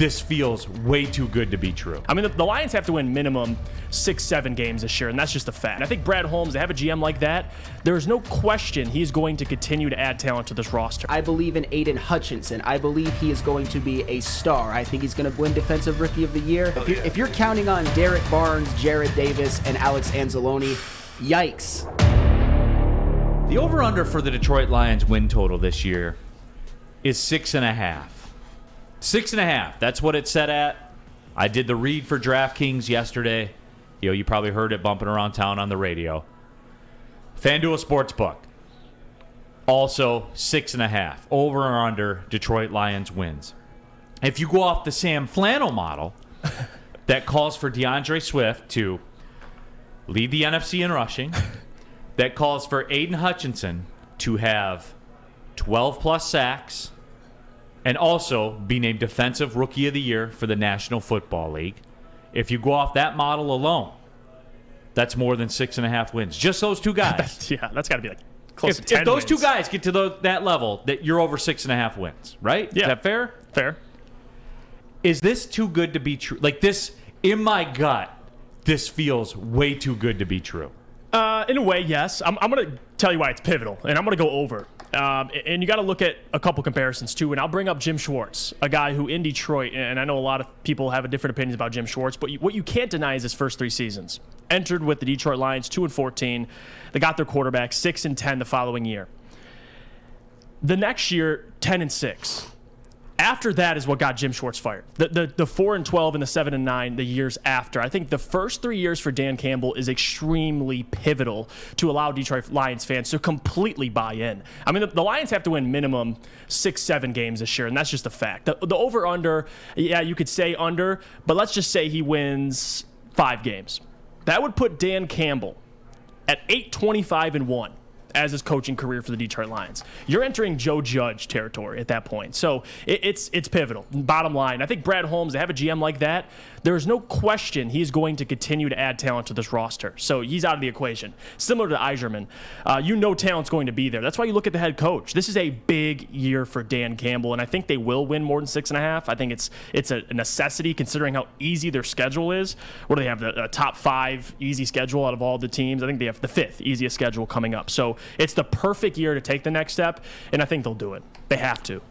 this feels way too good to be true. I mean, the Lions have to win minimum 6-7 games this year, and that's just a fact. And I think Brad Holmes, they have a GM like that, there's no question he's going to continue to add talent to this roster. I believe in Aidan Hutchinson. I believe he is going to be a star. I think he's going to win Defensive Rookie of the Year. If you're counting on Derek Barnes, Jared Davis, and Alex Anzalone, yikes. The over-under for the Detroit Lions win total this year is 6.5. 6.5. That's what it's set at. I did the read for DraftKings yesterday. You probably heard it bumping around town on the radio. FanDuel Sportsbook. Also 6.5. Over or under Detroit Lions wins. If you go off the Sam Flannel model that calls for DeAndre Swift to lead the NFC in rushing, that calls for Aidan Hutchinson to have 12-plus sacks, and also be named Defensive Rookie of the Year for the National Football League. If you go off that model alone, that's more than 6.5 wins. Just those two guys. That's got to be like close to 10 If those wins. two guys get to that level, that you're over 6.5 wins, right? Yeah. Is that fair? Fair. Is this too good to be true? Like this, in my gut, this feels way too good to be true. In a way, yes. I'm going to tell you why it's pivotal, and I'm going to go over. And you got to look at a couple comparisons, too. And I'll bring up Jim Schwartz, a guy who in Detroit, and I know a lot of people have different opinions about Jim Schwartz, but what you can't deny is his first 3 seasons. Entered with the Detroit Lions 2-14. They got their quarterback 6-10 the following year. The next year, 10-6. After that is what got Jim Schwartz fired. The 4-12 and the 7-9 the years after. I think the first 3 years for Dan Campbell is extremely pivotal to allow Detroit Lions fans to completely buy in. I mean, the Lions have to win minimum 6-7 games this year, and that's just a fact. The over-under, yeah, you could say under, but let's just say he wins 5 games. That would put Dan Campbell at 8-25-1. As his coaching career for the Detroit Lions. You're entering Joe Judge territory at that point. So it's pivotal. Bottom line, I think Brad Holmes, they have a GM like that, there's no question he's going to continue to add talent to this roster. So he's out of the equation. Similar to Iserman, talent's going to be there. That's why you look at the head coach. This is a big year for Dan Campbell, and I think they will win more than 6.5. I think it's a necessity considering how easy their schedule is. What do they have? The top 5 easy schedule out of all the teams. I think they have the 5th easiest schedule coming up. So it's the perfect year to take the next step, and I think they'll do it. They have to.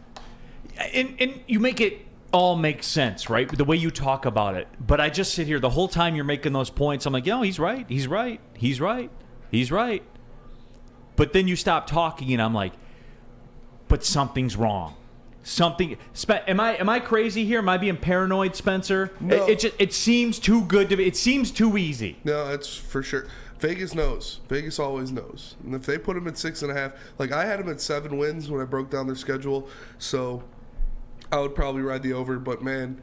And you make it all make sense, right? The way you talk about it. But I just sit here the whole time you're making those points. I'm like, he's right. He's right. He's right. He's right. But then you stop talking, and I'm like, but something's wrong. Am I crazy here? Am I being paranoid, Spencer? No. It seems too good to be. It seems too easy. No, that's for sure. Vegas knows. Vegas always knows. And if they put him at 6.5, like I had him at 7 wins when I broke down their schedule, so I would probably ride the over. But man,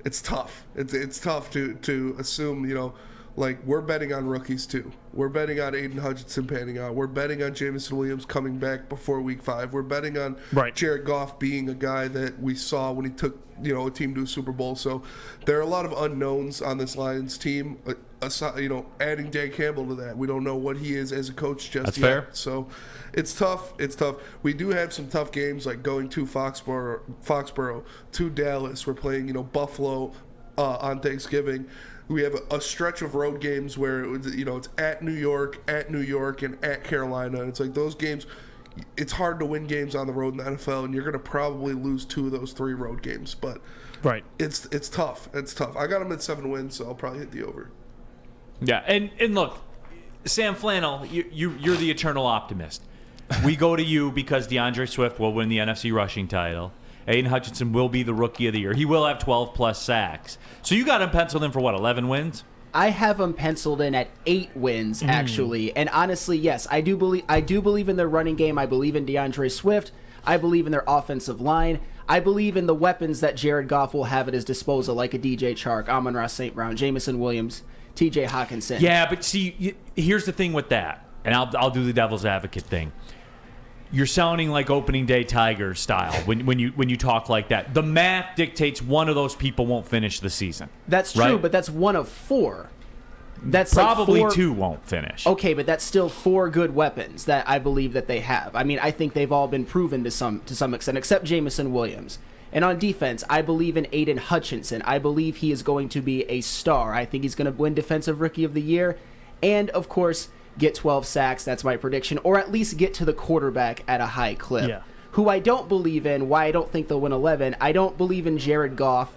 it's tough. It's tough to assume. Like we're betting on rookies too. We're betting on Aidan Hutchinson panning out. We're betting on Jameson Williams coming back before Week 5. We're betting on Jared Goff being a guy that we saw when he took a team to a Super Bowl. So there are a lot of unknowns on this Lions team. Adding Dan Campbell to that, we don't know what he is as a coach just That's yet. fair. So it's tough. It's tough. We do have some tough games, like going to Foxborough, to Dallas. We're playing Buffalo on Thanksgiving. We have a stretch of road games where it's at New York, and at Carolina. And it's like those games. It's hard to win games on the road in the NFL, and you're going to probably lose 2 of those 3 road games. But it's tough. It's tough. I got him at 7 wins, so I'll probably hit the over. Yeah, and look, Sam Flannel, you're the eternal optimist. We go to you because DeAndre Swift will win the NFC rushing title. Aidan Hutchinson will be the Rookie of the Year. He will have 12-plus sacks. So you got him penciled in for, 11 wins? I have him penciled in at 8 wins, actually. And honestly, yes, I do believe in their running game. I believe in DeAndre Swift. I believe in their offensive line. I believe in the weapons that Jared Goff will have at his disposal, like a DJ Chark, Amon-Ra St. Brown, Jameson Williams, TJ Hawkinson. Yeah, but see, here's the thing with that, and I'll do the devil's advocate thing. You're sounding like opening day Tiger style when you talk like that. The math dictates one of those people won't finish the season. That's true, but that's 1 of 4. That's probably like 2 won't finish. Okay, but that's still 4 good weapons that I believe that they have. I mean, I think they've all been proven to some extent, except Jameson Williams. And on defense, I believe in Aidan Hutchinson. I believe he is going to be a star. I think he's going to win Defensive Rookie of the Year. And, of course, get 12 sacks. That's my prediction. Or at least get to the quarterback at a high clip. Yeah. Who I don't believe in, why I don't think they'll win 11, I don't believe in Jared Goff.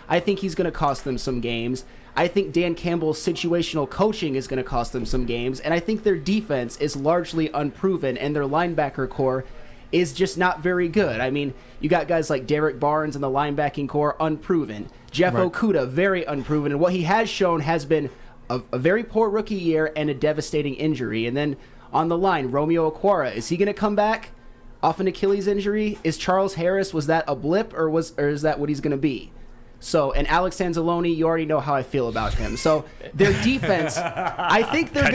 I think he's going to cost them some games. I think Dan Campbell's situational coaching is going to cost them some games. And I think their defense is largely unproven, and their linebacker core is just not very good. I mean, you got guys like Derek Barnes in the linebacking core, unproven. Jeff Okudah, very unproven. And what he has shown has been a very poor rookie year and a devastating injury. And then on the line, Romeo Okwara, is he going to come back off an Achilles injury? Is Charles Harris, was that a blip, or is that what he's going to be? So, and Alex Anzalone, you already know how I feel about him. So, their defense, I think they're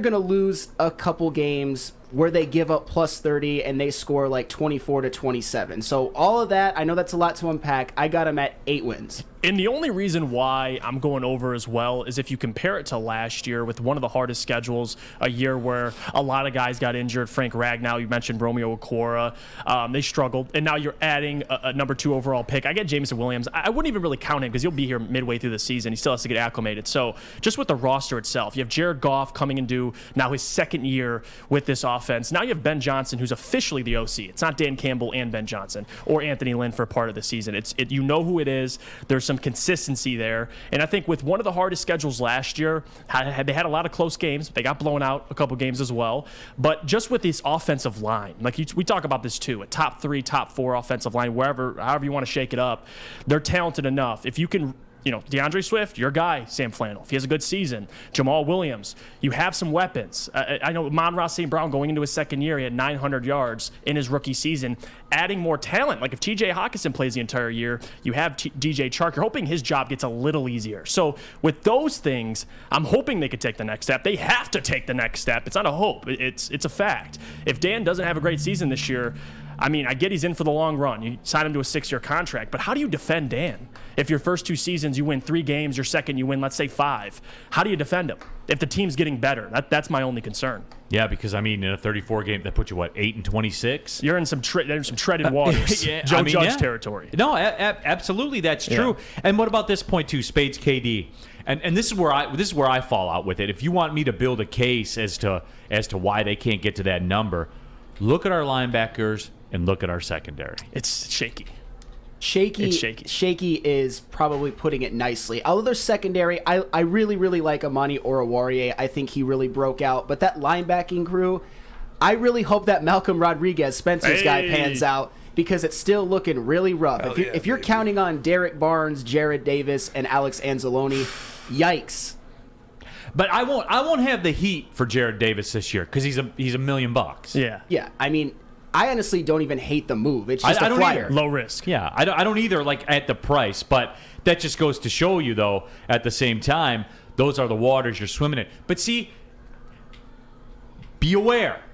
going to lose a couple games where they give up plus 30 and they score like 24 to 27. So, all of that, I know that's a lot to unpack. I got them at 8 wins. And the only reason why I'm going over as well is if you compare it to last year with one of the hardest schedules, a year where a lot of guys got injured. Frank Ragnow, you mentioned Romeo Okwara. They struggled. And now you're adding a number 2 overall pick. I get Jameson Williams. I wouldn't even really count him because he'll be here midway through the season. He still has to get acclimated. So just with the roster itself, you have Jared Goff coming into now his second year with this offense. Now you have Ben Johnson, who's officially the OC. It's not Dan Campbell and Ben Johnson or Anthony Lynn for part of the season. You know who it is. There's some consistency there. And I think with one of the hardest schedules last year, they had a lot of close games. They got blown out a couple games as well. But just with this offensive line, like we talk about this too, a top 3, top 4 offensive line, however you want to shake it up, they're talented enough. If you can, DeAndre Swift, your guy, Sam Flannel, if he has a good season, Jamal Williams, you have some weapons. I know Amon-Ra St. Brown going into his second year, he had 900 yards in his rookie season, adding more talent. Like if TJ Hawkinson plays the entire year, you have DJ Chark. You're hoping his job gets a little easier. So with those things, I'm hoping they could take the next step. They have to take the next step. It's not a hope. It's a fact. If Dan doesn't have a great season this year, I mean, I get he's in for the long run. You sign him to a 6-year contract, but how do you defend Dan? If your first 2 seasons you win 3 games, your second you win, let's say 5, how do you defend him? If the team's getting better, that's my only concern. Yeah, because I mean, in a 34 game, that puts you 8-26. You're in some treaded waters, Joe Judge territory. No, absolutely, that's true. Yeah. And what about this point too, Spades KD? And this is where I fall out with it. If you want me to build a case as to why they can't get to that number, look at our linebackers and look at our secondary. It's shaky. Shaky is probably putting it nicely. Although their secondary, I really, really like Amani Oruwariye. I think he really broke out. But that linebacking crew, I really hope that Malcolm Rodriguez, Spencer's guy, pans out because it's still looking really rough. If you're counting on Derek Barnes, Jared Davis, and Alex Anzalone, yikes. But I won't have the heat for Jared Davis this year because he's $1 million. Yeah. I mean, I honestly don't even hate the move. It's just a flyer. Low risk. Yeah, I don't either, like at the price. But that just goes to show you, though, at the same time, those are the waters you're swimming in. But see, be aware.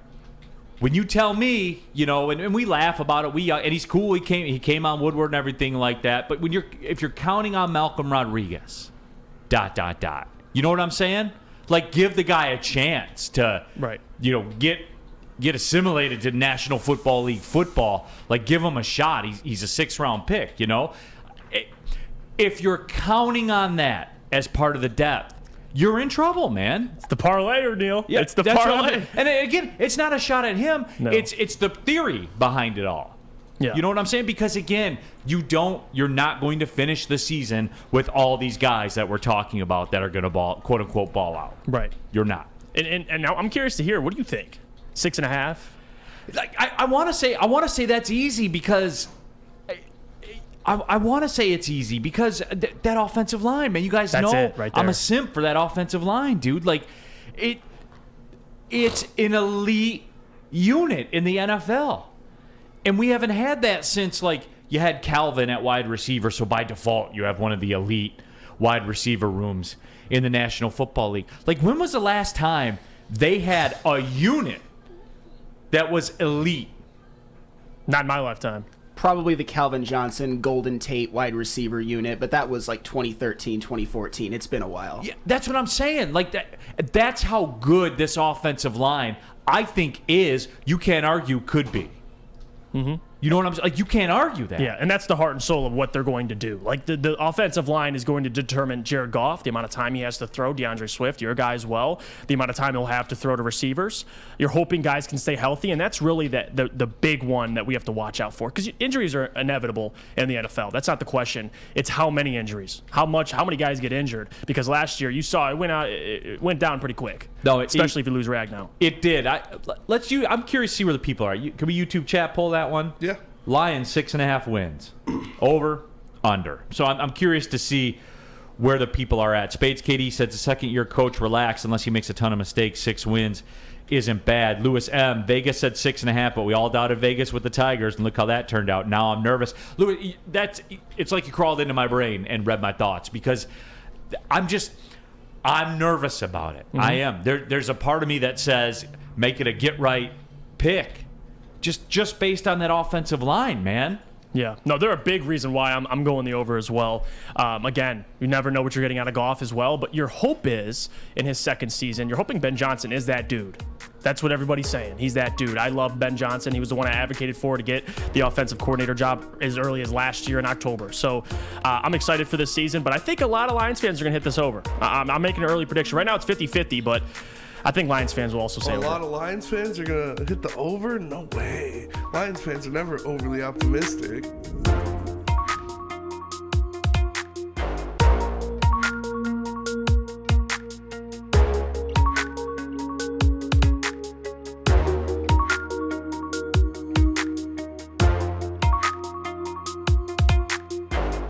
When you tell me, and we laugh about it, and he's cool. He came on Woodward and everything like that. But if you're counting on Malcolm Rodriguez, ... You know what I'm saying? Like, give the guy a chance to, get assimilated to National Football League football. Like, give him a shot. He's a 6th-round pick, If you're counting on that as part of the depth, you're in trouble, man. It's the parlay, Neil. Yeah, it's the parlay. And again, it's not a shot at him. No. It's the theory behind it all. Yeah. You know what I'm saying? Because again, you're not going to finish the season with all these guys that we're talking about that are going to quote unquote ball out. Right. You're not. And now I'm curious to hear, what do you think? 6.5? Like I want to say that's easy because I want to say it's easy because that offensive line, man. You guys that's know it right there. I'm a simp for that offensive line, dude. Like it's an elite unit in the NFL. And we haven't had that since, you had Calvin at wide receiver, so by default, you have one of the elite wide receiver rooms in the National Football League. Like, when was the last time they had a unit that was elite? Not in my lifetime. Probably the Calvin Johnson, Golden Tate wide receiver unit, but that was 2013, 2014. It's been a while. Yeah, that's what I'm saying. That's how good this offensive line, I think, is. You can't argue could be. Mm-hmm. You know what I'm saying? Like, you can't argue that. Yeah, and that's the heart and soul of what they're going to do. Like, the offensive line is going to determine Jared Goff, the amount of time he has to throw, DeAndre Swift, your guy as well, the amount of time he'll have to throw to receivers. You're hoping guys can stay healthy, and that's really the big one that we have to watch out for, because injuries are inevitable in the NFL. That's not the question. It's how many injuries, how many guys get injured, because last year you saw it went down pretty quick. No, especially if you lose Ragnow. It did. I'm curious to see where the people are. Can we YouTube chat pull that one? Yeah. Lions 6.5 wins. Over, under. So I'm curious to see where the people are at. Spades KD says the second-year coach, relax unless he makes a ton of mistakes. 6 wins isn't bad. Lewis M. Vegas said 6.5, but we all doubted Vegas with the Tigers, and look how that turned out. Now I'm nervous. Lewis, it's like you crawled into my brain and read my thoughts, because I'm nervous about it. Mm-hmm. I am. There's a part of me that says make it a get-right pick. Just based on that offensive line, man. Yeah. No, they're a big reason why I'm going the over as well. Again, you never know what you're getting out of Goff as well, but your hope is, in his second season, you're hoping Ben Johnson is that dude. That's what everybody's saying. He's that dude. I love Ben Johnson. He was the one I advocated for to get the offensive coordinator job as early as last year in October. So I'm excited for this season, but I think a lot of Lions fans are going to hit this over. I'm making an early prediction. Right now it's 50-50, but I think Lions fans will also say a lot of Lions fans are going to hit the over? No way. Lions fans are never overly optimistic.